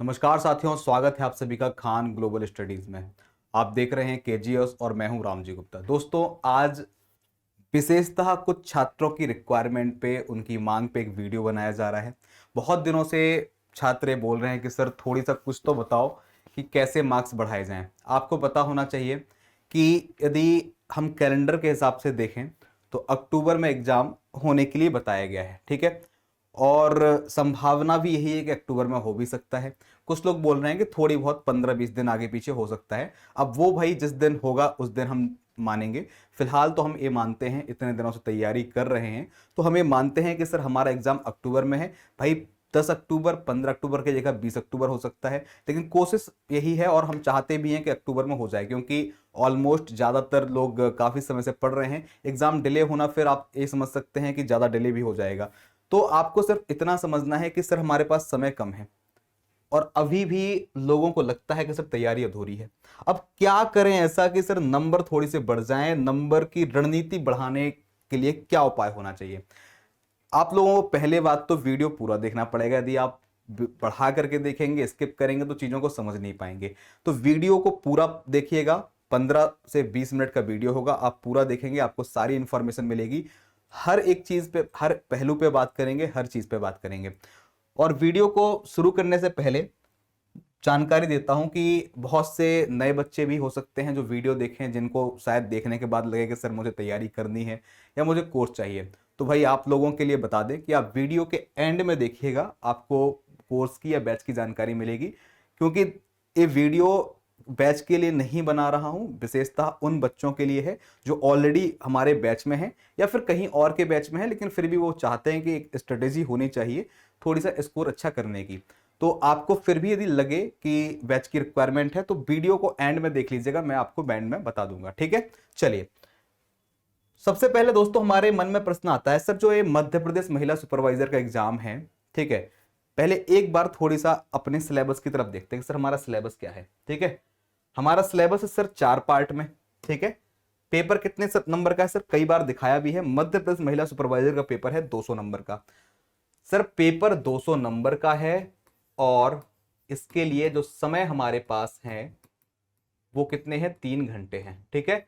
नमस्कार साथियों, स्वागत है आप सभी का खान ग्लोबल स्टडीज में। आप देख रहे हैं केजीएस और मैं हूं रामजी गुप्ता। दोस्तों, आज विशेषतः कुछ छात्रों की रिक्वायरमेंट पे, उनकी मांग पे एक वीडियो बनाया जा रहा है। बहुत दिनों से छात्र ये बोल रहे हैं कि सर थोड़ी सा कुछ तो बताओ कि कैसे मार्क्स बढ़ाए जाएं। आपको पता होना चाहिए कि यदि हम कैलेंडर के हिसाब से देखें तो अक्टूबर में एग्जाम होने के लिए बताया गया है, ठीक है। और संभावना भी यही है कि अक्टूबर में हो भी सकता है। कुछ लोग बोल रहे हैं कि थोड़ी बहुत 15-20 दिन आगे पीछे हो सकता है। अब वो भाई जिस दिन होगा उस दिन हम मानेंगे। फिलहाल तो हम ये मानते हैं, इतने दिनों से तैयारी कर रहे हैं तो हम ये मानते हैं कि सर हमारा एग्जाम अक्टूबर में है। भाई 10 अक्टूबर 15 अक्टूबर की जगह 20 अक्टूबर हो सकता है, लेकिन कोशिश यही है और हम चाहते भी हैं कि अक्टूबर में हो जाए, क्योंकि ऑलमोस्ट ज़्यादातर लोग काफ़ी समय से पढ़ रहे हैं। एग्ज़ाम डिले होना, फिर आप ये समझ सकते हैं कि ज़्यादा डिले भी हो जाएगा। तो आपको सिर्फ इतना समझना है कि सर हमारे पास समय कम है और अभी भी लोगों को लगता है कि सर तैयारी अधूरी है। अब क्या करें ऐसा कि सर नंबर थोड़ी से बढ़ जाएं? नंबर की रणनीति बढ़ाने के लिए क्या उपाय होना चाहिए? आप लोगों को पहले बात तो वीडियो पूरा देखना पड़ेगा। यदि आप बढ़ा करके देखेंगे, स्किप करेंगे तो चीज़ों को समझ नहीं पाएंगे। तो वीडियो को पूरा देखिएगा। 15 से 20 मिनट का वीडियो होगा, आप पूरा देखेंगे, आपको सारी इंफॉर्मेशन मिलेगी। हर एक चीज़ पे, हर पहलू पे बात करेंगे, हर चीज़ पे बात करेंगे। और वीडियो को शुरू करने से पहले जानकारी देता हूं कि बहुत से नए बच्चे भी हो सकते हैं जो वीडियो देखें, जिनको शायद देखने के बाद लगे कि सर मुझे तैयारी करनी है या मुझे कोर्स चाहिए। तो भाई आप लोगों के लिए बता दें कि आप वीडियो के एंड में देखिएगा, आपको कोर्स की या बैच की जानकारी मिलेगी। क्योंकि ये वीडियो बैच के लिए नहीं बना रहा हूं, विशेषतः उन बच्चों के लिए है जो ऑलरेडी हमारे बैच में हैं या फिर कहीं और के बैच में हैं, लेकिन फिर भी वो चाहते हैं कि एक स्ट्रेटेजी होनी चाहिए थोड़ी सा स्कोर अच्छा करने की। तो आपको फिर भी यदि लगे कि बैच की रिक्वायरमेंट है तो वीडियो को एंड में देख लीजिएगा, मैं आपको बैंड में बता दूंगा, ठीक है। चलिए, सबसे पहले दोस्तों हमारे मन में प्रश्न आता है, सर जो ये मध्य प्रदेश महिला सुपरवाइजर का एग्जाम है, ठीक है, पहले एक बार थोड़ी सा अपने सिलेबस की तरफ देखते हैं कि सर हमारा सिलेबस क्या है। ठीक है, हमारा सिलेबस है सर 4 पार्ट में, ठीक है। पेपर कितने नंबर का है सर? कई बार दिखाया भी है, मध्य प्रदेश महिला सुपरवाइजर का पेपर है 200 नंबर का। सर पेपर 200 नंबर का है और इसके लिए जो समय हमारे पास है वो कितने हैं? 3 घंटे हैं, ठीक है।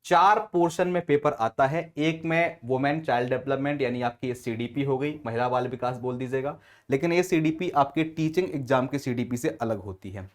4 पोर्शन में पेपर आता है। एक में वुमेन चाइल्ड डेवलपमेंट, यानी आपकी ये सीडीपी हो गई, महिला बाल विकास बोल दीजिएगा, लेकिन ये सीडीपी आपके टीचिंग एग्जाम की सीडीपी से अलग होती है।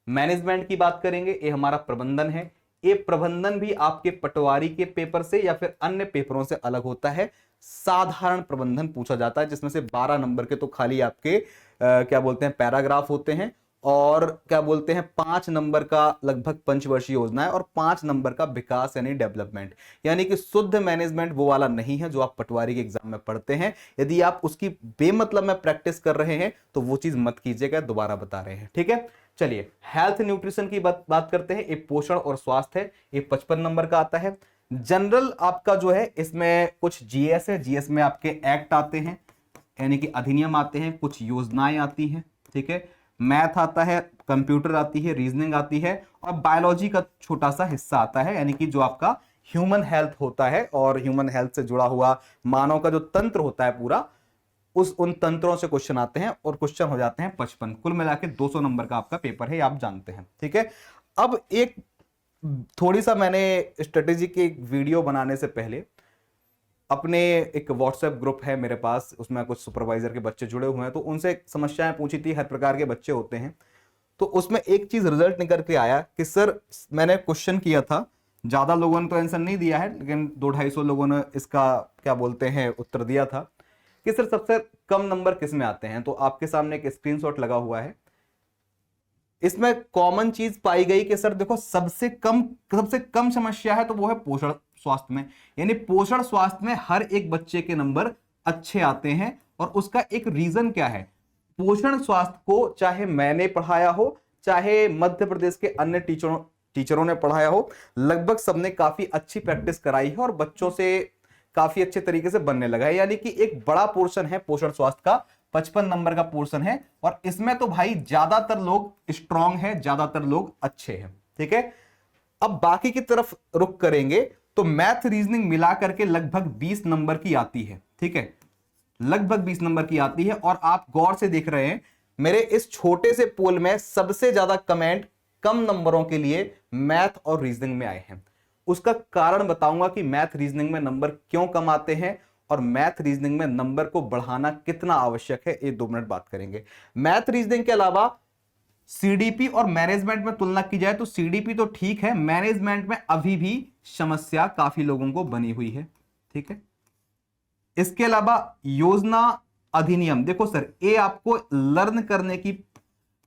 मैनेजमेंट की बात करेंगे, ये हमारा प्रबंधन है। ये प्रबंधन भी आपके पटवारी के पेपर से या फिर अन्य पेपरों से अलग होता है। साधारण प्रबंधन पूछा जाता है, जिसमें से 12 नंबर के तो खाली आपके क्या बोलते हैं, पैराग्राफ होते हैं, और क्या बोलते हैं 5 नंबर का लगभग पंचवर्षीय योजना है, और 5 नंबर का विकास यानी डेवलपमेंट। यानी कि शुद्ध मैनेजमेंट वो वाला नहीं है जो आप पटवारी के एग्जाम में पढ़ते हैं। यदि आप उसकी बेमतलब में प्रैक्टिस कर रहे हैं तो वो चीज मत कीजिएगा, दोबारा बता रहे हैं, ठीक है। चलिए, हेल्थ न्यूट्रिशन की बात करते हैं। ये पोषण और स्वास्थ्य है, ये 55 नंबर का आता है। जनरल आपका जो है, इसमें कुछ जीएस है, जीएस में आपके एक्ट आते हैं, यानी कि अधिनियम आते हैं, कुछ योजनाएं आती हैं, ठीक है। मैथ आता है, कंप्यूटर आती है, रीजनिंग आती है, और बायोलॉजी का छोटा सा हिस्सा आता है, यानी कि जो आपका ह्यूमन हेल्थ होता है और ह्यूमन हेल्थ से जुड़ा हुआ मानव का जो तंत्र होता है पूरा, उन तंत्रों से क्वेश्चन आते हैं, और क्वेश्चन हो जाते हैं 55। कुल मिला के 200 नंबर का आपका पेपर है, आप जानते हैं, ठीक है। अब एक थोड़ी सा मैंने स्ट्रेटेजी की वीडियो बनाने से पहले अपने एक व्हाट्सएप ग्रुप है मेरे पास, उसमें कुछ सुपरवाइजर के बच्चे जुड़े हुए हैं, तो उनसे समस्याएं पूछी थी। हर प्रकार के बच्चे होते हैं, तो उसमें एक चीज रिजल्ट निकल के आया कि सर मैंने क्वेश्चन किया था, ज्यादा लोगों ने तो आंसर नहीं दिया है, लेकिन 200-250 लोगों ने इसका क्या बोलते हैं उत्तर दिया था कि सर सबसे कम नंबर किस में आते हैं। तो आपके सामने एक स्क्रीनशॉट लगा हुआ है। इसमें कॉमन चीज पाई गई कि सर देखो, सबसे कम समस्या है तो वो है पोषण स्वास्थ्य में। यानी पोषण स्वास्थ्य में हर एक बच्चे के नंबर अच्छे आते हैं, और उसका एक रीजन क्या है? पोषण स्वास्थ्य को चाहे मैंने पढ़ाया हो, चाहे मध्य प्रदेश के अन्य टीचरों ने पढ़ाया हो, लगभग सबने काफी अच्छी प्रैक्टिस कराई है और बच्चों से काफी अच्छे तरीके से बनने लगा है। यानी कि एक बड़ा पोर्शन है पोषण स्वास्थ्य का, 55 नंबर का पोर्शन है, और इसमें तो भाई ज्यादातर लोग स्ट्रांग हैं, ज्यादातर लोग अच्छे हैं, ठीक है। अब बाकी की तरफ रुख करेंगे तो मैथ रीजनिंग मिला करके लगभग 20 नंबर की आती है, ठीक है, लगभग 20 नंबर की आती है। और आप गौर से देख रहे हैं, मेरे इस छोटे से पोल में सबसे ज्यादा कमेंट कम नंबरों के लिए मैथ और रीजनिंग में आए हैं। उसका कारण बताऊंगा कि मैथ रीजनिंग में नंबर क्यों कम आते हैं और मैथ रीजनिंग में नंबर को बढ़ाना कितना आवश्यक है, ये 2 मिनट बात करेंगे। मैथ रीजनिंग के अलावा सीडीपी और मैनेजमेंट में तुलना की जाए तो सीडीपी तो ठीक है, मैनेजमेंट में अभी भी समस्या काफी लोगों को बनी हुई है। ठीक है, इसके अलावा योजना अधिनियम, देखो सर ये आपको लर्न करने की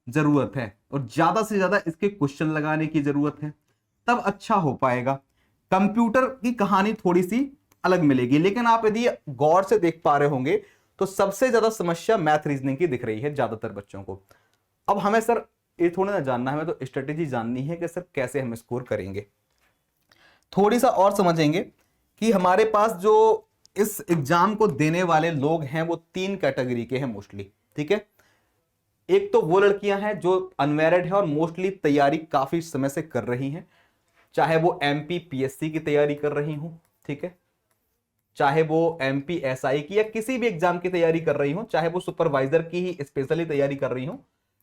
जरूरत है और ज्यादा से ज्यादा इसके क्वेश्चन लगाने की जरूरत है, तब अच्छा हो पाएगा। कंप्यूटर की कहानी थोड़ी सी अलग मिलेगी, लेकिन आप यदि गौर से देख पा रहे होंगे तो सबसे ज्यादा समस्या मैथ रीजनिंग की दिख रही है ज्यादातर बच्चों को। अब हमें सर ये थोड़ा ना जानना है, हमें तो स्ट्रेटेजी जाननी है कि सर कैसे हम स्कोर करेंगे। थोड़ी सा और समझेंगे कि हमारे पास जो इस एग्जाम को देने वाले लोग हैं वो 3 कैटेगरी के हैं मोस्टली। ठीक है, एक तो वो लड़कियां हैं जो अनमैरिड है और मोस्टली तैयारी काफी समय से कर रही हैं, चाहे वो एमपी पीएससी की तैयारी कर रही हूं, ठीक है, चाहे वो एमपी एसआई की या किसी भी एग्जाम की तैयारी कर रही हो, चाहे वो सुपरवाइजर की ही स्पेशली तैयारी कर रही हो,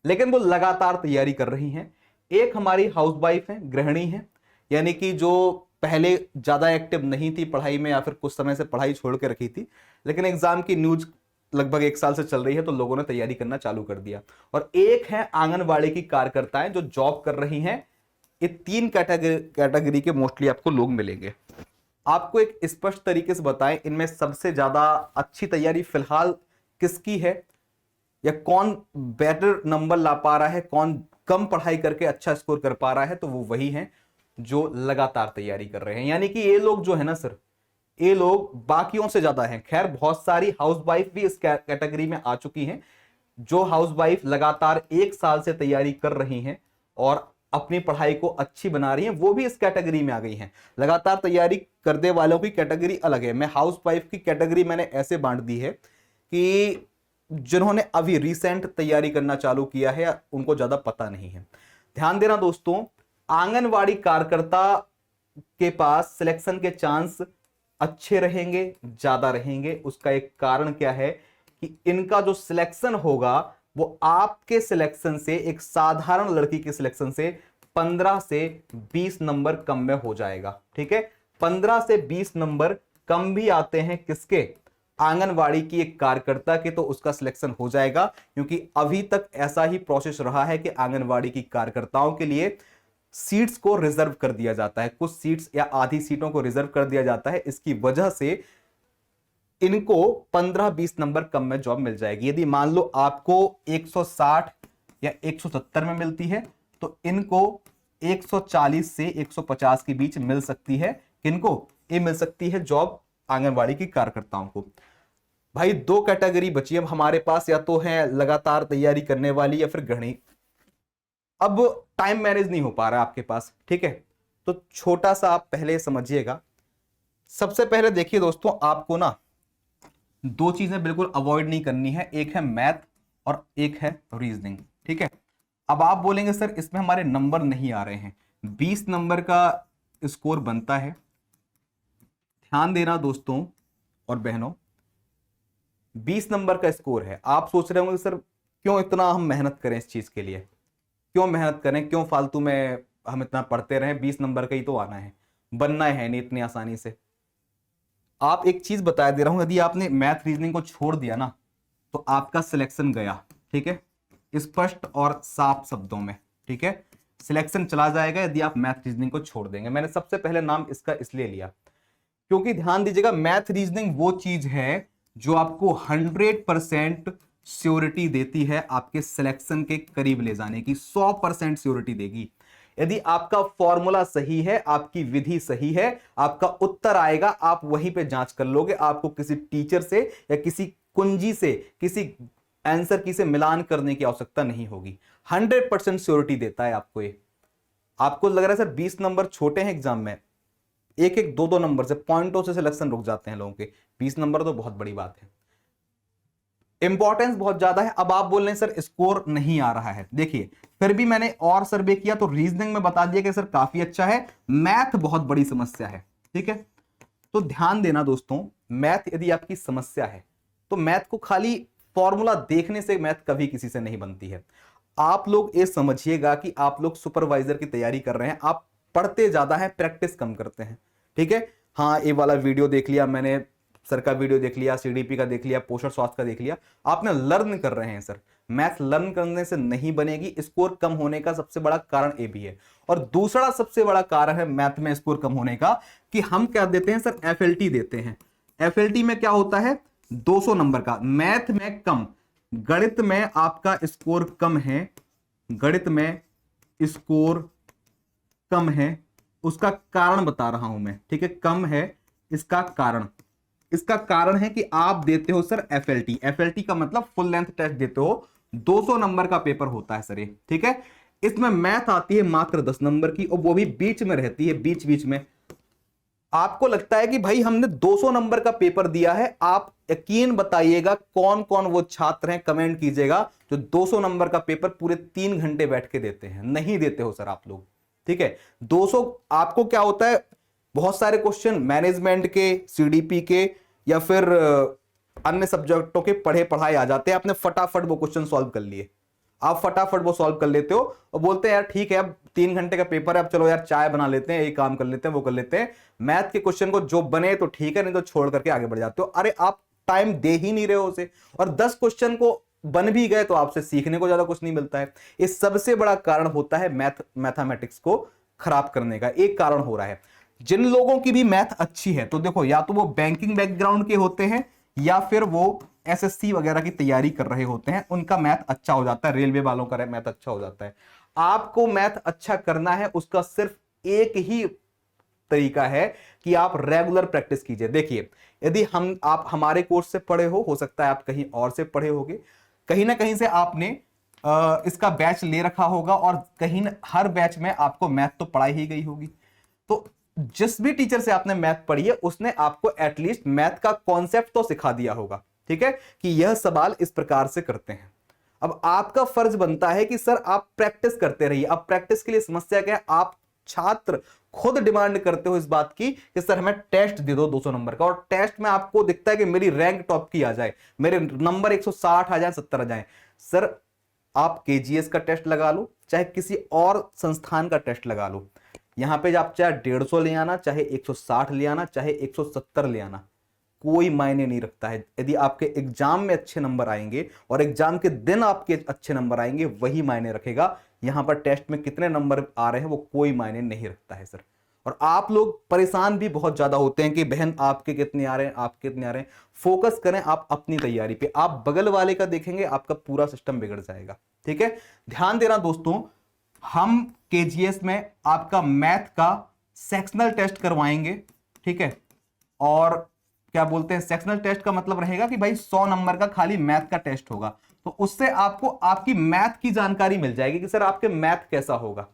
लेकिन वो लगातार तैयारी कर रही हैं। एक हमारी हाउसवाइफ है, गृहिणी है, यानी कि जो पहले ज्यादा एक्टिव नहीं थी पढ़ाई में या फिर कुछ समय से पढ़ाई छोड़ के रखी थी, लेकिन एग्जाम की न्यूज लगभग 1 साल से चल रही है तो लोगों ने तैयारी करना चालू कर दिया। और एक है आंगनबाड़ी की कार्यकर्ताएं जो जॉब कर रही हैं। ये 3 कैटेगरी के मोस्टली आपको लोग मिलेंगे। आपको एक स्पष्ट तरीके से बताएं इनमें सबसे ज्यादा अच्छी तैयारी फिलहाल किसकी है या कौन बेटर नंबर ला पा रहा है, कौन कम पढ़ाई करके अच्छा स्कोर कर पा रहा है, तो वो वही हैं जो लगातार तैयारी कर रहे हैं। यानी कि ये लोग जो है ना सर, ये लोग बाकियों से ज्यादा हैं। खैर बहुत सारी हाउसवाइफ भी इस कैटेगरी में आ चुकी हैं, जो हाउसवाइफ लगातार 1 साल से तैयारी कर रही हैं और अपनी पढ़ाई को अच्छी बना रही हैं, वो भी इस कैटेगरी में आ गई हैं। लगातार तैयारी करने वालों की कैटेगरी अलग है। मैं हाउसवाइफ की कैटेगरी मैंने ऐसे बांट दी है कि जिन्होंने अभी रिसेंट तैयारी करना चालू किया है उनको ज्यादा पता नहीं है। ध्यान देना दोस्तों, आंगनवाड़ी कार्यकर्ता के पास सिलेक्शन के चांस अच्छे रहेंगे, ज्यादा रहेंगे। उसका एक कारण क्या है कि इनका जो सिलेक्शन होगा वो आपके सिलेक्शन से, एक साधारण लड़की के सिलेक्शन से 15 से 20 नंबर कम में हो जाएगा। ठीक है, 15 से 20 नंबर कम भी आते हैं किसके, आंगनवाड़ी की एक कार्यकर्ता के, तो उसका सिलेक्शन हो जाएगा। क्योंकि अभी तक ऐसा ही प्रोसेस रहा है कि आंगनवाड़ी की कार्यकर्ताओं के लिए सीट्स को रिजर्व कर दिया जाता है, कुछ सीट्स या आधी सीटों को रिजर्व कर दिया जाता है। इसकी वजह से इनको 15-20 नंबर कम में जॉब मिल जाएगी। यदि मान लो आपको 160 या 170 में मिलती है तो इनको 140 से 150 के बीच मिल सकती है। किनको ये मिल सकती है जॉब, आंगनवाड़ी की कार्यकर्ताओं को। भाई 2 कैटेगरी बची अब हमारे पास, या तो है लगातार तैयारी करने वाली या फिर गृहिणी। अब टाइम मैनेज नहीं हो पा रहा है आपके पास, ठीक है, तो छोटा सा आप पहले समझिएगा। सबसे पहले देखिए दोस्तों, आपको ना 2 चीजें बिल्कुल अवॉइड नहीं करनी है, एक है मैथ और एक है रीजनिंग। ठीक है, अब आप बोलेंगे सर इसमें हमारे नंबर नहीं आ रहे हैं, 20 नंबर का स्कोर बनता है। ध्यान देना दोस्तों और बहनों, 20 नंबर का स्कोर है। आप सोच रहे होंगे सर क्यों इतना हम मेहनत करें इस चीज के लिए, क्यों मेहनत करें, क्यों फालतू में हम इतना पढ़ते रहें, 20 नंबर का ही तो आना है, बनना है नहीं इतनी आसानी से। आप एक चीज बता दे रहा हूं, यदि आपने मैथ रीजनिंग को छोड़ दिया ना तो आपका सिलेक्शन गया। ठीक है, स्पष्ट और साफ शब्दों में, ठीक है, सिलेक्शन चला जाएगा यदि आप मैथ रीजनिंग को छोड़ देंगे। मैंने सबसे पहले नाम इसका इसलिए लिया क्योंकि ध्यान दीजिएगा, मैथ रीजनिंग वो चीज है जो आपको 100% श्योरिटी देती है, आपके सिलेक्शन के करीब ले जाने की 100% श्योरिटी देगी। यदि आपका फॉर्मूला सही है, आपकी विधि सही है, आपका उत्तर आएगा, आप वहीं पे जांच कर लोगे। आपको किसी टीचर से या किसी कुंजी से, किसी आंसर की से मिलान करने की आवश्यकता नहीं होगी। 100% श्योरिटी देता है आपको ये। आपको लग रहा है सर 20 नंबर छोटे हैं एग्जाम में, 1-1, 2-2 नंबर से, पॉइंटों से सिलेक्शन रुक जाते हैं लोगों के, 20 नंबर तो बहुत बड़ी बात है, इंपॉर्टेंस बहुत ज्यादा है। अब आप बोल रहे हैं सर स्कोर नहीं आ रहा है, देखिए फिर भी मैंने और सर्वे किया तो रीजनिंग में बता दिया कि सर काफी अच्छा है, मैथ बहुत बड़ी समस्या है। ठीक है, तो ध्यान देना दोस्तों, मैथ यदि आपकी समस्या है तो मैथ को खाली फॉर्मूला देखने से मैथ कभी किसी से नहीं बनती है। आप लोग ये समझिएगा कि आप लोग सुपरवाइजर की तैयारी कर रहे हैं, आप पढ़ते ज्यादा हैं, प्रैक्टिस कम करते हैं। ठीक है, हाँ ये वाला वीडियो देख लिया मैंने, सर का वीडियो देख लिया, सीडीपी का देख लिया, पोषण स्वास्थ्य का देख लिया, आपने लर्न कर रहे हैं। सर मैथ लर्न करने से नहीं बनेगी, स्कोर कम होने का सबसे बड़ा कारण ये भी है। और दूसरा सबसे बड़ा कारण है मैथ में स्कोर कम होने का कि हम क्या देते हैं सर, एफएलटी देते हैं। एफएलटी में क्या होता है, 200 नंबर का, मैथ में कम, गणित में आपका स्कोर कम है, गणित में स्कोर कम है, उसका कारण बता रहा हूं मैं। ठीक है, कम है इसका कारण, इसका कारण है कि आप देते हो सर एफएलटी। एफएलटी का मतलब फुल लेंथ टेस्ट देते हो, 200 नंबर का पेपर होता है सर ये। ठीक है, इसमें मैथ आती है मात्र 10 नंबर की, और वो भी बीच में रहती है, बीच बीच में। आपको लगता है कि भाई हमने 200 नंबर का पेपर दिया है, आप यकीन बताइएगा कौन कौन वो छात्र हैं, कमेंट कीजिएगा, जो 200 नंबर का पेपर पूरे 3 घंटे बैठ के देते हैं। नहीं देते हो सर आप लोग। ठीक है, 200 आपको क्या होता है, बहुत सारे क्वेश्चन मैनेजमेंट के, सीडीपी के या फिर अन्य सब्जेक्टों के पढ़े पढ़ाए आ जाते हैं, आपने फटाफट वो क्वेश्चन सॉल्व कर लिए, आप फटाफट वो सॉल्व कर लेते हो और बोलते हैं यार ठीक है अब 3 घंटे का पेपर है, अब चलो यार चाय बना लेते हैं, ये काम कर लेते हैं, वो कर लेते हैं। मैथ के क्वेश्चन को जो बने तो ठीक है, नहीं तो छोड़ करके आगे बढ़ जाते हो। अरे आप टाइम दे ही नहीं रहे हो उसे, और 10 क्वेश्चन को बन भी गए तो आपसे सीखने को ज्यादा कुछ नहीं मिलता है। ये सबसे बड़ा कारण होता है मैथमेटिक्स को खराब करने का, एक कारण हो रहा है। जिन लोगों की भी मैथ अच्छी है, तो देखो या तो वो बैंकिंग बैकग्राउंड के होते हैं या फिर वो एसएससी वगैरह की तैयारी कर रहे होते हैं, उनका मैथ अच्छा हो जाता है, रेलवे वालों का मैथ अच्छा हो जाता है। आपको मैथ अच्छा करना है, उसका सिर्फ एक ही तरीका है कि आप रेगुलर प्रैक्टिस कीजिए। देखिए, यदि आप हमारे कोर्स से पढ़े हो सकता है आप कहीं और से पढ़े होगे, कहीं ना कहीं से आपने इसका बैच ले रखा होगा, और कहीं हर बैच में आपको मैथ तो पढ़ाई ही गई होगी। तो जिस भी टीचर से आपने मैथ पढ़ी है उसने आपको एटलीस्ट मैथ का कॉन्सेप्ट तो सिखा दिया होगा। ठीक है, कि यह सवाल इस प्रकार से करते हैं। अब आपका फर्ज बनता है कि सर आप प्रैक्टिस करते रहिए। अब प्रैक्टिस के लिए समस्या क्या है, आप छात्र खुद डिमांड करते हो इस बात की कि सर हमें टेस्ट दे दो 200 नंबर का, और टेस्ट में आपको दिखता है कि मेरी रैंक टॉप की आ जाए, मेरे नंबर 160 आ जाए, 70 आ जाए। सर आप केजीएस का टेस्ट लगा लो, चाहे किसी और संस्थान का टेस्ट लगा लो, यहां पे आप चाहे 150 ले आना, चाहे 160 ले आना, चाहे 170 ले आना, कोई मायने नहीं रखता है। यदि आपके एग्जाम में अच्छे नंबर आएंगे और एग्जाम के दिन आपके अच्छे नंबर आएंगे, वही मायने रखेगा। यहां पर टेस्ट में कितने नंबर आ रहे हैं वो कोई मायने नहीं रखता है सर। और आप लोग परेशान भी बहुत ज्यादा होते हैं कि बहन आपके कितने आ रहे हैं, आपके कितने आ रहे हैं। फोकस करें आप अपनी तैयारी पे, आप बगल वाले का देखेंगे आपका पूरा सिस्टम बिगड़ जाएगा। ठीक है, ध्यान देना दोस्तों, हम केजीएस में आपका मैथ का सेक्शनल टेस्ट करवाएंगे। ठीक है, और क्या बोलते हैं, सेक्शनल टेस्ट का मतलब रहेगा कि भाई 100 नंबर का खाली मैथ का टेस्ट होगा, तो उससे आपको आपकी मैथ की जानकारी मिल जाएगी कि सर आपके मैथ कैसा होगा,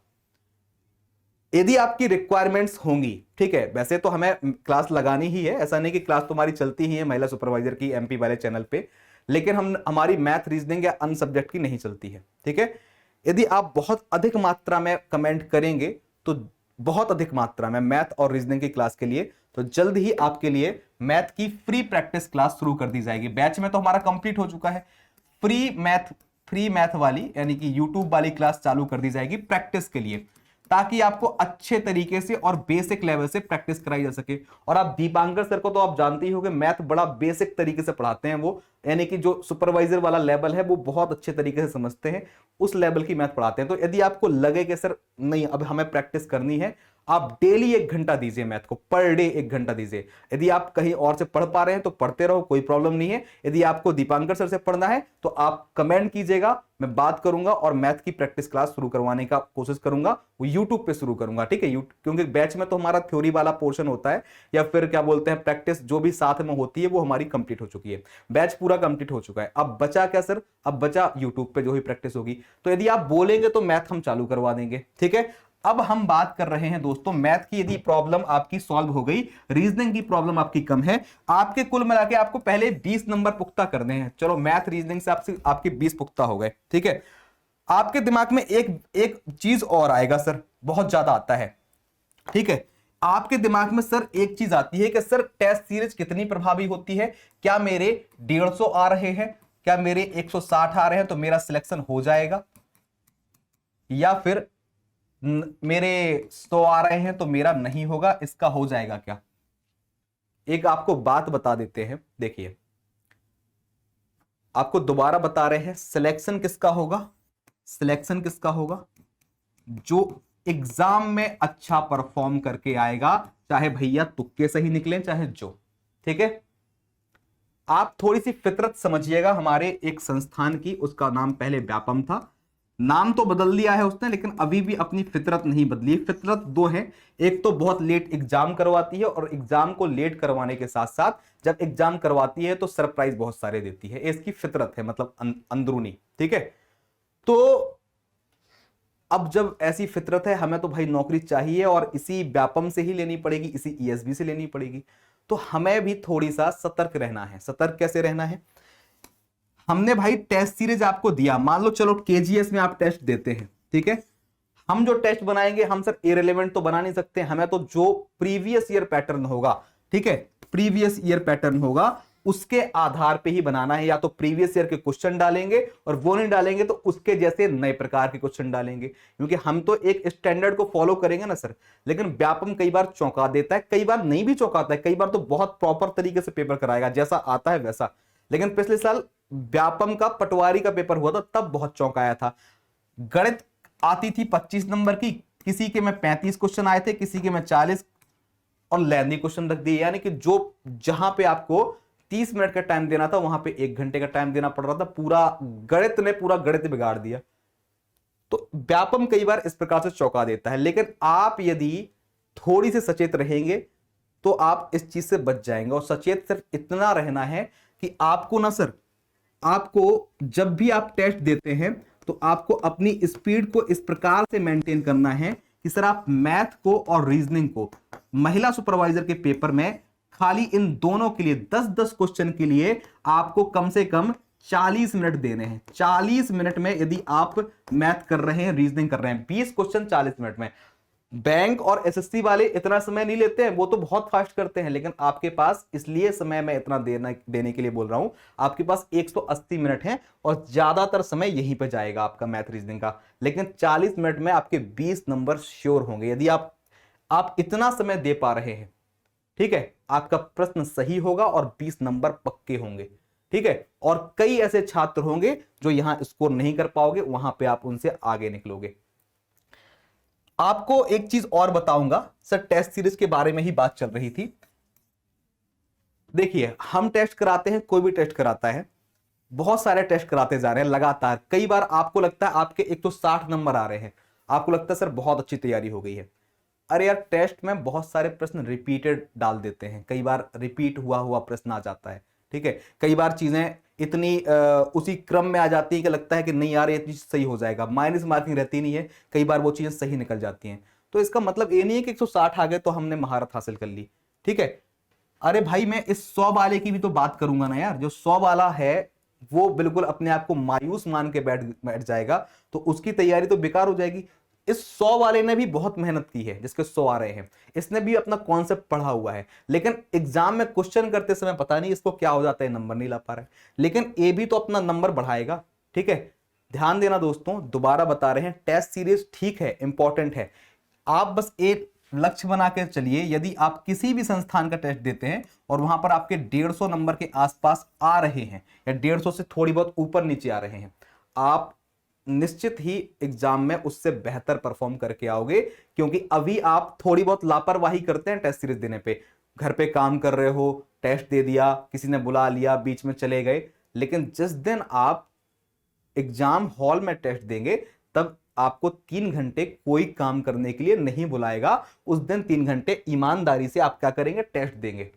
यदि आपकी रिक्वायरमेंट्स होंगी। ठीक है, वैसे तो हमें क्लास लगानी ही है, ऐसा नहीं कि क्लास तुम्हारी चलती ही है महिला सुपरवाइजर की एमपी वाले चैनल पे, लेकिन हमारी मैथ रीजनिंग या अन्य सब्जेक्ट की नहीं चलती है। ठीक है, यदि आप बहुत अधिक मात्रा में कमेंट करेंगे, तो बहुत अधिक मात्रा में मैथ और रीजनिंग की क्लास के लिए, तो जल्द ही आपके लिए मैथ की फ्री प्रैक्टिस क्लास शुरू कर दी जाएगी। बैच में तो हमारा कंप्लीट हो चुका है, फ्री मैथ वाली यानी कि यूट्यूब वाली क्लास चालू कर दी जाएगी प्रैक्टिस के लिए, ताकि आपको अच्छे तरीके से और बेसिक लेवल से प्रैक्टिस कराई जा सके। और आप दीपांकर सर को तो आप जानते ही होंगे, मैथ बड़ा बेसिक तरीके से पढ़ाते हैं वो, यानी कि जो सुपरवाइजर वाला लेवल है वो बहुत अच्छे तरीके से समझते हैं, उस लेवल की मैथ पढ़ाते हैं। तो यदि आपको लगे कि सर नहीं अब हमें प्रैक्टिस करनी है, आप डेली 1 घंटा दीजिए मैथ को, पर डे 1 घंटा दीजिए। यदि आप कहीं और से पढ़ पा रहे हैं तो पढ़ते रहो, कोई प्रॉब्लम नहीं है। यदि आपको दीपांकर सर से पढ़ना है तो आप कमेंट कीजिएगा, मैं बात करूंगा और मैथ की प्रैक्टिस क्लास शुरू करवाने का कोशिश करूंगा, वो यूट्यूब पे शुरू करूंगा। ठीक है, क्योंकि बैच में तो हमारा थ्योरी वाला पोर्शन होता है, या फिर क्या बोलते हैं प्रैक्टिस जो भी साथ में होती है वो हमारी कंप्लीट हो चुकी है, बैच पूरा कंप्लीट हो चुका है। अब बचा क्या सर, अब बचा यूट्यूब पे जो ही प्रैक्टिस होगी। तो यदि आप बोलेंगे तो मैथ हम चालू करवा देंगे। ठीक है, अब हम बात कर रहे हैं दोस्तों मैथ की। यदि प्रॉब्लम आपकी सॉल्व हो गई, रीजनिंग की प्रॉब्लम आपकी कम है, आपके कुल मिला के आपको पहले 20 नंबर पुख्ता करने हैं। चलो मैथ रीजनिंग से आपके 20 पुख्ता हो गए। ठीक है, आपके दिमाग में एक चीज और आएगा सर, बहुत ज्यादा आता है। ठीक है, आपके दिमाग में सर एक चीज आती है कि सर टेस्ट सीरीज कितनी प्रभावी होती है, क्या मेरे 150 आ रहे हैं, क्या मेरे 160 आ रहे हैं तो मेरा सिलेक्शन हो जाएगा, या फिर मेरे 100 आ रहे हैं तो मेरा नहीं होगा, इसका हो जाएगा क्या? एक आपको बात बता देते हैं, देखिए आपको दोबारा बता रहे हैं, सिलेक्शन किसका होगा? सिलेक्शन किसका होगा? जो एग्जाम में अच्छा परफॉर्म करके आएगा, चाहे भैया तुक्के सही निकले चाहे जो, ठीक है। आप थोड़ी सी फितरत समझिएगा हमारे एक संस्थान की, उसका नाम पहले व्यापम था, नाम तो बदल दिया है उसने, लेकिन अभी भी अपनी फितरत नहीं बदली। फितरत दो है, एक तो बहुत लेट एग्जाम करवाती है, और एग्जाम को लेट करवाने के साथ साथ जब एग्जाम करवाती है तो सरप्राइज बहुत सारे देती है। इसकी फितरत है, मतलब अंदरूनी, ठीक है। तो अब जब ऐसी फितरत है, हमें तो भाई नौकरी चाहिए और इसी व्यापम से ही लेनी पड़ेगी, इसी ईएसबी से लेनी पड़ेगी, तो हमें भी थोड़ी सा सतर्क रहना है। सतर्क कैसे रहना है? हमने भाई टेस्ट सीरीज आपको दिया, मान लो चलो केजीएस में आप टेस्ट देते हैं, ठीक है। हम जो टेस्ट बनाएंगे, हम सर इररिलेवेंट तो बना नहीं सकते, हमें तो जो प्रीवियस ईयर पैटर्न होगा, ठीक है, प्रीवियस ईयर पैटर्न होगा उसके आधार पे ही बनाना है। या तो प्रीवियस ईयर के क्वेश्चन डालेंगे, और वो नहीं डालेंगे तो उसके जैसे नए प्रकार के क्वेश्चन डालेंगे, क्योंकि हम तो एक स्टैंडर्ड को फॉलो करेंगे ना सर। लेकिन व्यापम कई बार चौंका देता है, कई बार नहीं भी चौंकाता है, कई बार तो बहुत प्रॉपर तरीके से पेपर कराएगा, जैसा आता है वैसा। लेकिन पिछले साल व्यापम का पटवारी का पेपर हुआ था, तब बहुत चौंकाया था। गणित आती थी 25 नंबर की, किसी के में 35 क्वेश्चन आए थे, किसी के में 40, और लेंदी क्वेश्चन रख दिए। यानी कि जो जहां पे आपको 30 मिनट का टाइम देना था, वहां पे 1 घंटे का टाइम देना पड़ रहा था। पूरा गणित ने पूरा गणित बिगाड़ दिया। तो व्यापम कई बार इस प्रकार से चौंका देता है, लेकिन आप यदि थोड़ी सी सचेत रहेंगे तो आप इस चीज से बच जाएंगे। और सचेत सिर्फ इतना रहना है कि आपको ना सर, आपको जब भी आप टेस्ट देते हैं तो आपको अपनी स्पीड को इस प्रकार से मेंटेन करना है कि सर आप मैथ को और रीजनिंग को, महिला सुपरवाइजर के पेपर में खाली इन दोनों के लिए 10-10 क्वेश्चन के लिए आपको कम से कम 40 मिनट देने हैं। 40 मिनट में यदि आप मैथ कर रहे हैं, रीजनिंग कर रहे हैं, 20 क्वेश्चन 40 मिनट में। बैंक और एसएससी वाले इतना समय नहीं लेते हैं, वो तो बहुत फास्ट करते हैं, लेकिन आपके पास, इसलिए समय मैं इतना देने के लिए बोल रहा हूं, आपके पास 180 मिनट है और ज्यादातर समय यहीं पे जाएगा आपका मैथ रीजनिंग का। लेकिन 40 मिनट में आपके 20 नंबर श्योर होंगे यदि आप इतना समय दे पा रहे हैं, ठीक है। आपका प्रश्न सही होगा और 20 नंबर पक्के होंगे, ठीक है। और कई ऐसे छात्र होंगे जो यहां स्कोर नहीं कर पाओगे, वहां पे आप उनसे आगे निकलोगे। आपको एक चीज और बताऊंगा सर, टेस्ट सीरीज के बारे में ही बात चल रही थी। देखिए हम टेस्ट कराते हैं, कोई भी टेस्ट कराता है, बहुत सारे टेस्ट कराते जा रहे हैं लगातार। कई बार आपको लगता है आपके 160 नंबर आ रहे हैं, आपको लगता है सर बहुत अच्छी तैयारी हो गई है। अरे यार, टेस्ट में बहुत सारे प्रश्न रिपीटेड डाल देते हैं, कई बार रिपीट हुआ हुआ प्रश्न आ जाता है, ठीक है। कई बार चीजें इतनी उसी क्रम में आ जाती है कि लगता है कि नहीं यार ये चीज सही हो जाएगा, माइनस मार्किंग रहती नहीं है, कई बार वो चीजें सही निकल जाती हैं। तो इसका मतलब ये नहीं है कि 160 आ गए तो हमने महारत हासिल कर ली, ठीक है। अरे भाई, मैं इस 100 वाले की भी तो बात करूंगा ना यार। जो 100 वाला है वो बिल्कुल अपने आप को मायूस मान के बैठ जाएगा, तो उसकी तैयारी तो बेकार हो जाएगी। इस 100 वाले ने भी बहुत मेहनत की है, जिसके 100 आ रहे हैं, इसने भी अपना कॉन्सेप्ट पढ़ा हुआ है, लेकिन एग्जाम में क्वेश्चन करते समय पता नहीं इसको क्या हो जाता है, नंबर नहीं ला पा रहा है। लेकिन ये भी तो अपना नंबर बढ़ाएगा, ठीक है। ध्यान देना दोस्तों, दोबारा बता रहे हैं, टेस्ट सीरीज ठीक है, इंपॉर्टेंट है, आप बस एक लक्ष्य बना के चलिए। यदि आप किसी भी संस्थान का टेस्ट देते हैं और वहां पर आपके 150 नंबर के आसपास आ रहे हैं, या 150 से थोड़ी बहुत ऊपर नीचे आ रहे हैं, आप निश्चित ही एग्जाम में उससे बेहतर परफॉर्म करके आओगे। क्योंकि अभी आप थोड़ी बहुत लापरवाही करते हैं टेस्ट सीरीज देने पे, घर पे काम कर रहे हो, टेस्ट दे दिया, किसी ने बुला लिया, बीच में चले गए। लेकिन जिस दिन आप एग्जाम हॉल में टेस्ट देंगे, तब आपको 3 घंटे कोई काम करने के लिए नहीं बुलाएगा। उस दिन 3 घंटे ईमानदारी से आप क्या करेंगे, टेस्ट देंगे।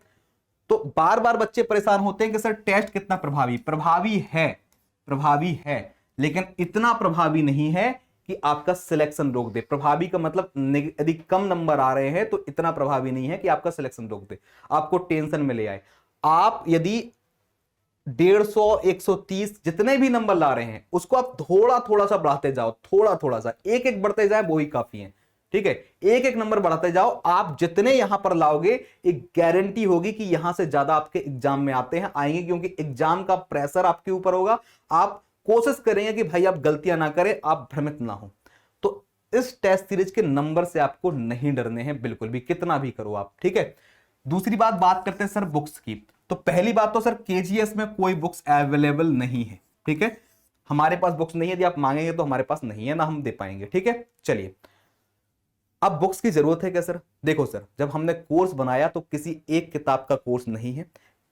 तो बार बार बच्चे परेशान होते हैं कि सर टेस्ट कितना प्रभावी है, लेकिन इतना प्रभावी नहीं है कि आपका सिलेक्शन रोक दे। प्रभावी का मतलब यदि कम नंबर आ रहे हैं तो इतना प्रभावी नहीं है कि आपका सिलेक्शन रोक दे, आपको टेंशन में ले आए। आप यदि 150, 130 जितने भी नंबर ला रहे हैं, उसको आप थोड़ा थोड़ा सा बढ़ाते जाओ, थोड़ा थोड़ा सा, एक एक बढ़ते जाए, वो ही काफी है, ठीक है, एक एक नंबर बढ़ाते जाओ। आप जितने यहां पर लाओगे, एक गारंटी होगी कि यहां से ज्यादा आपके एग्जाम में आते हैं आएंगे, क्योंकि एग्जाम का प्रेशर आपके ऊपर होगा। आप कोशिश करेंगे कि भाई आप गलतियां ना करें, आप भ्रमित ना हो। तो इस टेस्ट सीरीज के नंबर से आपको नहीं डरने हैं बिल्कुल भी, कितना भी करो आप, ठीक है। दूसरी बात करते हैं सर बुक्स की। तो पहली बात तो सर केजीएस में कोई बुक्स अवेलेबल नहीं है, ठीक है, हमारे पास बुक्स नहीं है। यदि आप मांगेंगे तो हमारे पास नहीं है, ना हम दे पाएंगे, ठीक है। चलिए, अब बुक्स की जरूरत है क्या सर? देखो सर, जब हमने कोर्स बनाया तो किसी एक किताब का कोर्स नहीं है,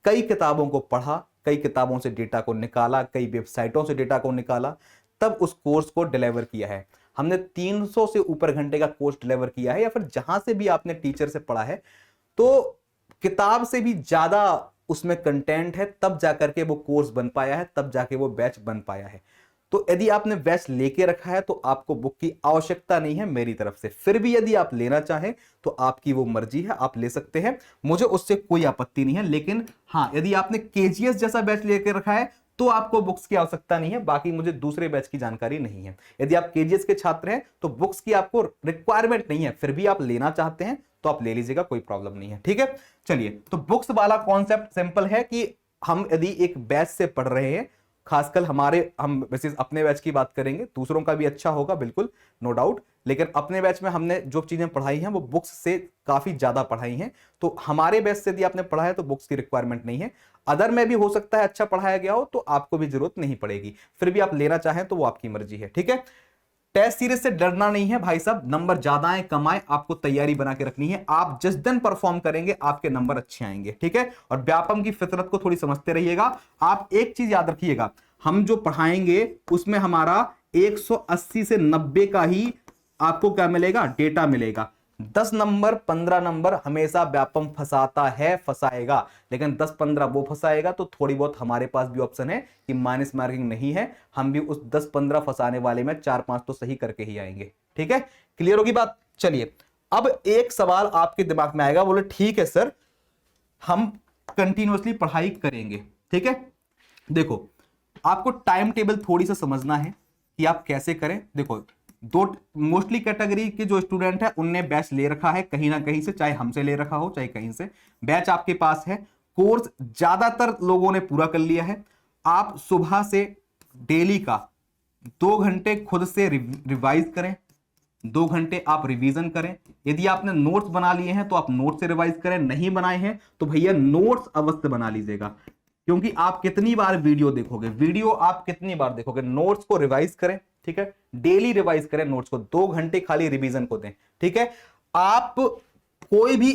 कई किताबों को पढ़ा, कई किताबों से डेटा को निकाला, कई वेबसाइटों से डेटा को निकाला, तब उस कोर्स को डिलीवर किया है। हमने 300 से ऊपर घंटे का कोर्स डिलीवर किया है, या फिर जहां से भी आपने टीचर से पढ़ा है, तो किताब से भी ज्यादा उसमें कंटेंट है, तब जाकर के वो कोर्स बन पाया है, तब जाके वो बैच बन पाया है। तो यदि आपने बैच लेके रखा है तो आपको बुक की आवश्यकता नहीं है मेरी तरफ से। फिर भी यदि आप लेना चाहें तो आपकी वो मर्जी है, आप ले सकते हैं, मुझे उससे कोई आपत्ति नहीं है। लेकिन हाँ, यदि आपने केजीएस जैसा बैच लेके रखा है तो आपको बुक्स की आवश्यकता नहीं है। बाकी मुझे दूसरे बैच की जानकारी नहीं है। यदि आप केजीएस के छात्र हैं तो बुक्स की आपको रिक्वायरमेंट नहीं है, फिर भी आप लेना चाहते हैं तो आप ले लीजिएगा, कोई प्रॉब्लम नहीं है, ठीक है। चलिए, तो बुक्स वाला कॉन्सेप्ट सिंपल है कि हम यदि एक बैच से पढ़ रहे हैं, खासकर हम वैसे अपने बैच की बात करेंगे, दूसरों का भी अच्छा होगा बिल्कुल, नो डाउट, लेकिन अपने बैच में हमने जो चीजें पढ़ाई हैं वो बुक्स से काफी ज्यादा पढ़ाई हैं। तो हमारे बैच से यदि आपने पढ़ा है तो बुक्स की रिक्वायरमेंट नहीं है। अदर में भी हो सकता है अच्छा पढ़ाया गया हो, तो आपको भी जरूरत नहीं पड़ेगी। फिर भी आप लेना चाहें तो वो आपकी मर्जी है, ठीक है। टेस्ट सीरीज से डरना नहीं है भाई साहब, नंबर ज्यादा आए कम आए, आपको तैयारी बना के रखनी है। आप जिस दिन परफॉर्म करेंगे आपके नंबर अच्छे आएंगे, ठीक है। और व्यापम की फितरत को थोड़ी समझते रहिएगा। आप एक चीज याद रखिएगा, हम जो पढ़ाएंगे उसमें हमारा 180 से 90 का ही आपको क्या मिलेगा, डेटा मिलेगा। 10 नंबर 15 नंबर हमेशा व्यापम फंसाता है, फंसाएगा, लेकिन 10-15 वो फंसाएगा। तो थोड़ी बहुत हमारे पास भी ऑप्शन है कि माइनस मार्किंग नहीं है, हम भी उस 10-15 फंसाने वाले में 4-5 तो सही करके ही आएंगे, ठीक है। क्लियर होगी बात? चलिए, अब एक सवाल आपके दिमाग में आएगा, बोले ठीक है सर हम कंटिन्यूअसली पढ़ाई करेंगे, ठीक है। देखो, आपको टाइम टेबल थोड़ी सा समझना है कि आप कैसे करें। देखो, दो मोस्टली कैटेगरी के जो स्टूडेंट है उनने बैच ले रखा है कहीं ना कहीं से, चाहे हमसे ले रखा हो चाहे कहीं से, बैच आपके पास है। कोर्स ज्यादातर लोगों ने पूरा कर लिया है। आप सुबह से डेली का 2 घंटे खुद से रिवाइज करें, 2 घंटे आप रिवीजन करें। यदि आपने नोट्स बना लिए हैं तो आप नोट्स से रिवाइज करें, नहीं बनाए हैं तो भैया नोट्स अवश्य बना लीजिएगा, क्योंकि आप कितनी बार वीडियो देखोगे, वीडियो आप कितनी बार देखोगे। नोट्स को रिवाइज करें, ठीक है, डेली रिवाइज करें नोट्स को, 2 घंटे खाली रिवीजन को दें, ठीक है। आप कोई भी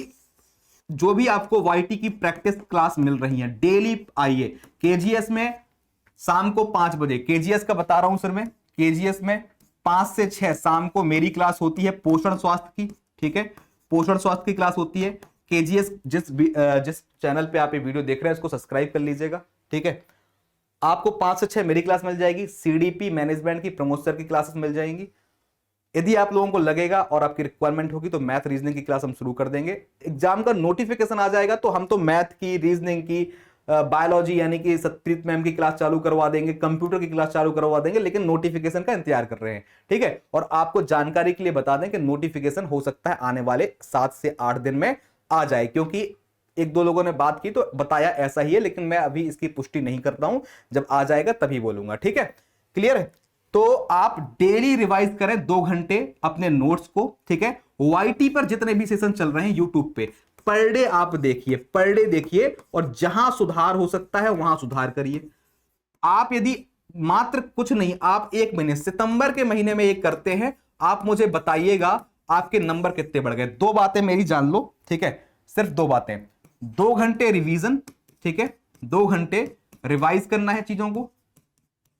जो भी आपको वाईटी की प्रैक्टिस क्लास मिल रही है डेली आइए। केजीएस में शाम को 5 बजे, केजीएस का बता रहा हूं सर मैं, केजीएस में 5 से 6 शाम को मेरी क्लास होती है पोषण स्वास्थ्य की, ठीक है, पोषण स्वास्थ्य की क्लास होती है। केजीएस जिस चैनल पे आप ये वीडियो देख रहे हैं उसको सब्सक्राइब कर लीजिएगा, ठीक है। आपको 5 से 6 मेरी क्लास मिल जाएगी, सीडीपी मैनेजमेंट की प्रमोद सर की क्लासेस मिल जाएंगी। यदि आप लोगों को लगेगा और आपकी रिक्वायरमेंट होगी तो मैथ रीजनिंग की क्लास हम शुरू कर देंगे। एग्जाम का नोटिफिकेशन आ जाएगा तो हम तो मैथ की, रीजनिंग की, बायोलॉजी यानी कि सत्प्रीत मैम की क्लास चालू करवा देंगे, कंप्यूटर की क्लास चालू करवा देंगे, लेकिन नोटिफिकेशन का इंतजार कर रहे हैं, ठीक है। और आपको जानकारी के लिए बता दें कि नोटिफिकेशन हो सकता है आने वाले 7 से 8 दिन में आ जाए, क्योंकि 1-2 लोगों ने बात की तो बताया ऐसा ही है, लेकिन मैं अभी इसकी पुष्टि नहीं करता हूं, जब आ जाएगा तभी बोलूंगा, ठीक है। क्लियर है? तो आप डेली रिवाइज करें 2 घंटे अपने नोट्स को, ठीक है। वाईटी पर जितने भी सेशन चल रहे हैं यूट्यूब पे, पर डे आप देखिए, पर डे देखिए, और जहां सुधार हो सकता है वहां सुधार करिए। आप यदि मात्र कुछ नहीं, आप 1 महीने सितंबर के महीने में एक करते हैं, आप मुझे बताइएगा आपके नंबर कितने बढ़ गए। 2 बातें मेरी जान लो, ठीक है, सिर्फ 2 बातें। 2 घंटे रिवीजन, ठीक है, 2 घंटे रिवाइज करना है चीजों को।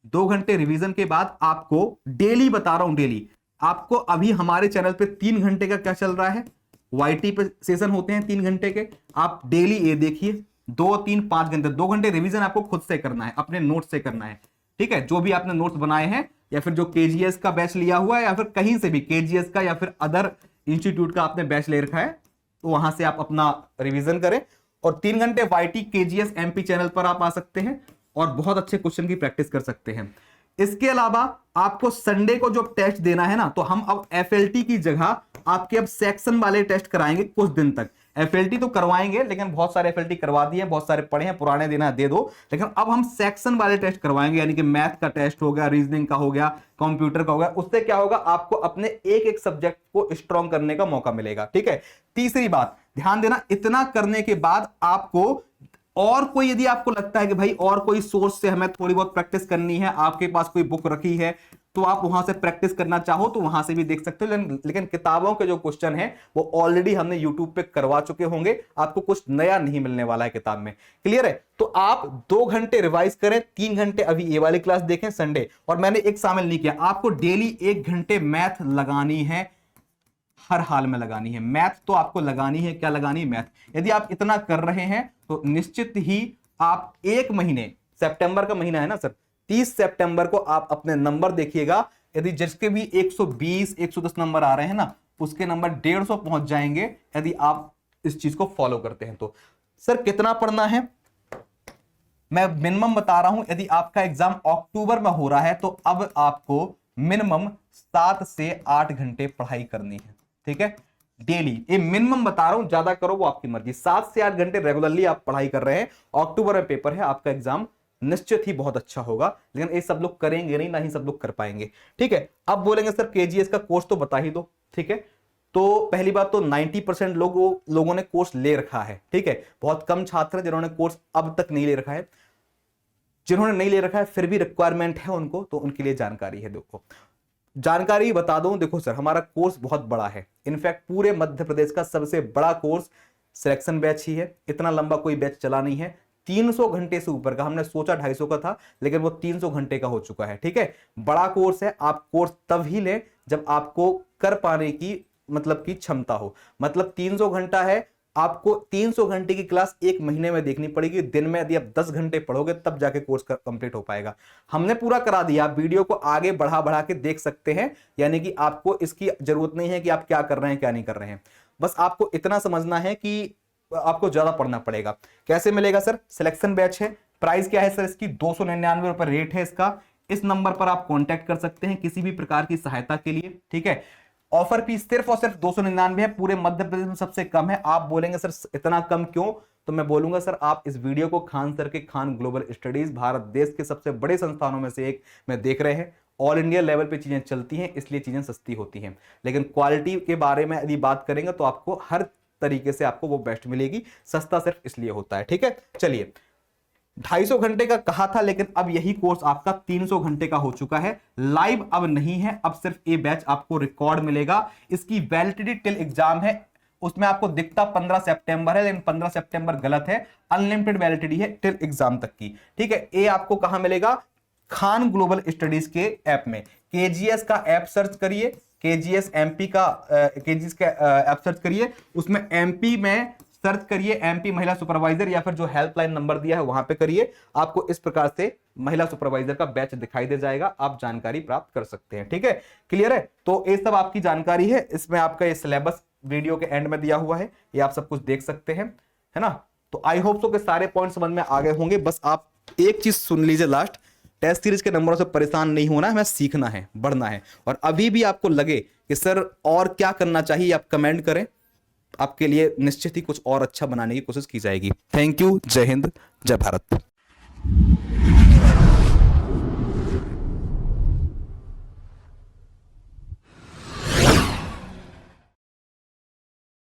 2 घंटे रिवीजन के बाद आपको डेली बता रहा हूं, डेली आपको अभी हमारे चैनल पे 3 घंटे का क्या चल रहा है, वाईटी पे सेशन होते हैं 3 घंटे के, आप डेली ये देखिए 2, 3, 5 घंटे, 2 घंटे रिवीजन आपको खुद से करना है, अपने नोट से करना है, ठीक है। जो भी आपने नोट्स बनाए हैं या फिर जो केजीएस का बैच लिया हुआ है या फिर कहीं से भी केजीएस का या फिर अदर इंस्टीट्यूट का आपने बैच ले रखा है, तो वहां से आप अपना रिवीजन करें। और 3 घंटे वाईटी केजीएस एमपी चैनल पर आप आ सकते हैं और बहुत अच्छे क्वेश्चन की प्रैक्टिस कर सकते हैं। इसके अलावा आपको संडे को जो टेस्ट देना है ना, तो हम अब एफएलटी की जगह आपके अब सेक्शन वाले टेस्ट कराएंगे कुछ दिन तक। एफएलटी तो करवाएंगे, लेकिन बहुत सारे एफएलटी करवा दिए, बहुत सारे पढ़े हैं, पुराने देना दे दो, लेकिन अब हम सेक्शन वाले टेस्ट करवाएंगे, यानी कि मैथ का टेस्ट हो गया, रीजनिंग का हो गया, कंप्यूटर का हो गया। उससे क्या होगा, आपको अपने एक एक सब्जेक्ट को स्ट्रॉन्ग करने का मौका मिलेगा। ठीक है, तीसरी बात ध्यान देना, इतना करने के बाद आपको और कोई, यदि आपको लगता है कि भाई और कोई सोर्स से हमें थोड़ी बहुत प्रैक्टिस करनी है, आपके पास कोई बुक रखी है तो आप वहां से प्रैक्टिस करना चाहो तो वहां से भी देख सकते हो, लेकिन किताबों के जो क्वेश्चन है वो ऑलरेडी हमने यूट्यूब पे करवा चुके होंगे, आपको कुछ नया नहीं मिलने वाला है किताब में। क्लियर है? तो आप 2 घंटे रिवाइज करें, 3 घंटे अभी ये वाली क्लास देखें संडे, और मैंने एक शामिल नहीं किया, आपको डेली 1 घंटे मैथ लगानी है, हर हाल में लगानी है मैथ, तो आपको लगानी है, क्या लगानी है, मैथ। यदि आप इतना कर रहे हैं तो निश्चित ही आप एक महीने, सितंबर का महीना है ना सर, 30 सितंबर को आप अपने नंबर देखिएगा, यदि जिसके भी 120 110 नंबर आ रहे हैं ना, उसके नंबर 150 पहुंच जाएंगे यदि आप इस चीज को फॉलो करते हैं। तो सर कितना पढ़ना है, मैं मिनिमम बता रहा हूं, यदि आपका एग्जाम अक्टूबर में हो रहा है तो अब आपको मिनिमम 7 से 8 घंटे पढ़ाई करनी है। ठीक है, डेली, ये मिनिमम बता रहा हूं, ज्यादा करो वो आपकी मर्जी। 7 से 8 घंटे रेगुलरली आप पढ़ाई कर रहे हैं, अक्टूबर में पेपर है, आपका एग्जाम निश्चित ही बहुत अच्छा होगा, लेकिन ये सब लोग करेंगे नहीं, ना ही सब लोग कर पाएंगे। ठीक है, अब बोलेंगे सर केजीएस का कोर्स तो बता ही दो। ठीक है, तो पहली बात तो 90% लोगों ने कोर्स ले रखा है। ठीक है, बहुत कम छात्र हैं जिन्होंने कोर्स अब तक नहीं ले रखा है, जिन्होंने नहीं ले रखा है फिर भी रिक्वायरमेंट है उनको, तो उनके लिए जानकारी है। देखो जानकारी बता दूं, देखो सर हमारा कोर्स बहुत बड़ा है, इनफैक्ट पूरे मध्य प्रदेश का सबसे बड़ा कोर्स सिलेक्शन बैच ही है। इतना लंबा कोई बैच चला नहीं है, 300 घंटे से ऊपर का, हमने सोचा 250 का था लेकिन वो 300 घंटे का हो चुका है। ठीक है, बड़ा कोर्स है, आप कोर्स तब ही लें जब आपको कर पाने की मतलब की क्षमता हो। मतलब 300 घंटा है, आपको 300 घंटे की क्लास एक महीने में देखनी पड़ेगी, दिन में यदि आप 10 घंटे पढ़ोगे तब जाके कोर्स कंप्लीट हो पाएगा। हमने पूरा करा दिया, आप वीडियो को आगे बढ़ा बढ़ा के देख सकते हैं, यानी कि आपको इसकी जरूरत नहीं है कि आप क्या कर रहे हैं क्या नहीं कर रहे हैं, बस आपको इतना समझना है कि आपको ज्यादा पढ़ना पड़ेगा। कैसे मिलेगा सर, सिलेक्शन बैच है, प्राइस क्या है सर इसकी, 299 रुपए रेट है इसका। इस नंबर पर आप कॉन्टैक्ट कर सकते हैं किसी भी प्रकार की सहायता के लिए। ठीक है, ऑफर फीस सिर्फ और सिर्फ 299 है, पूरे मध्य प्रदेश में सबसे कम है। आप बोलेंगे सर इतना कम क्यों, तो मैं बोलूंगा सर आप इस वीडियो को खान सर के खान ग्लोबल स्टडीज, भारत देश के सबसे बड़े संस्थानों में से एक में देख रहे हैं। ऑल इंडिया लेवल पे चीजें चलती हैं, इसलिए चीजें सस्ती होती हैं, लेकिन क्वालिटी के बारे में यदि बात करेंगे तो आपको हर तरीके से आपको वो बेस्ट मिलेगी, सस्ता सिर्फ इसलिए होता है। ठीक है, चलिए 250 घंटे का कहा था, लेकिन अब यही कोर्स आपका 300 घंटे का हो चुका है। लाइव अब नहीं है, अब सिर्फ ये बैच आपको रिकॉर्ड मिलेगा। इसकी वैलिडिटी टिल एग्जाम है, उसमें आपको दिखता 15 सितंबर है, लेकिन 15 सितंबर गलत है, अनलिमिटेड वैलिडिटी है टिल एग्जाम तक की। ठीक है, ये आपको कहां मिलेगा, खान ग्लोबल स्टडीज के ऐप में। केजीएस का ऐप सर्च करिए, केजीएस एमपी का केजीएस का ऐप सर्च करिए, उसमें एमपी में सर्च करिए, एमपी महिला सुपरवाइजर, या फिर जो हेल्पलाइन नंबर दिया है वहां पे करिए, आपको इस प्रकार से महिला सुपरवाइजर का बैच दिखाई दे जाएगा, आप जानकारी प्राप्त कर सकते हैं। ठीक है, क्लियर है? तो ये सब आपकी जानकारी है, इसमें आपका ये सिलेबस वीडियो के एंड में दिया हुआ है, ये आप सब कुछ देख सकते हैं, है ना। तो आई होप सो के सारे पॉइंट समझ में आ गए होंगे। बस आप एक चीज सुन लीजिए, लास्ट टेस्ट सीरीज के नंबरों से परेशान नहीं होना है, हमें सीखना है, बढ़ना है। और अभी भी आपको लगे कि सर और क्या करना चाहिए, आप कमेंट करें, आपके लिए निश्चित ही कुछ और अच्छा बनाने की कोशिश की जाएगी। थैंक यू, जय हिंद, जय भारत।